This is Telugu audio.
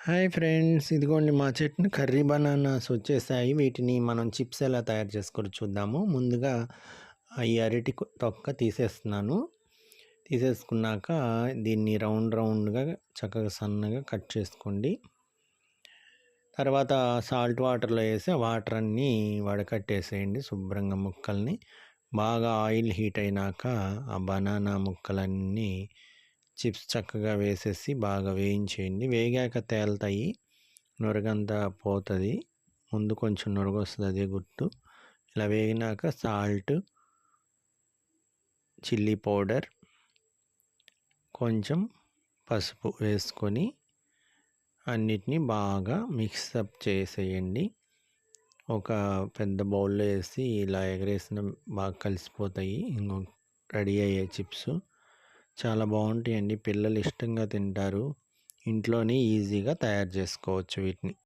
హాయ్ ఫ్రెండ్స్, ఇదిగోండి మా చెట్టుని కర్రీ బనానాస్ వచ్చేసాయి. వీటిని మనం చిప్స్ ఎలా తయారు చేసుకోవాలో చూద్దాము. ముందుగా ఈ అరటి తొక్క తీసేస్తున్నాను. తీసేసుకున్నాక దీన్ని రౌండ్గా చక్కగా సన్నగా కట్ చేసుకోండి. తర్వాత సాల్ట్ వాటర్లో వేసి ఆ వాటర్ అన్నీ వడకట్టేసేయండి శుభ్రంగా ముక్కల్ని. బాగా ఆయిల్ హీట్ అయినాక ఆ బనానా ముక్కలన్నీ చిప్స్ చక్కగా వేసేసి బాగా వేయించేయండి. వేగాక తేలుతాయి, నురగంతా పోతుంది. ముందు కొంచెం నురగ వస్తుంది, అదే గుర్తు. ఇలా వేగినాక సాల్ట్, చిల్లీ పౌడర్, కొంచెం పసుపు వేసుకొని అన్నిటినీ బాగా మిక్సప్ చేసేయండి. ఒక పెద్ద బౌల్లో వేసి ఇలా ఎగరేసిన బాగా కలిసిపోతాయి. రెడీ అయ్యే చిప్స్ చాలా బాగుంటాయండి. పిల్లలు ఇష్టంగా తింటారు. ఇంట్లోనే ఈజీగా తయారు చేసుకోవచ్చు వీటిని.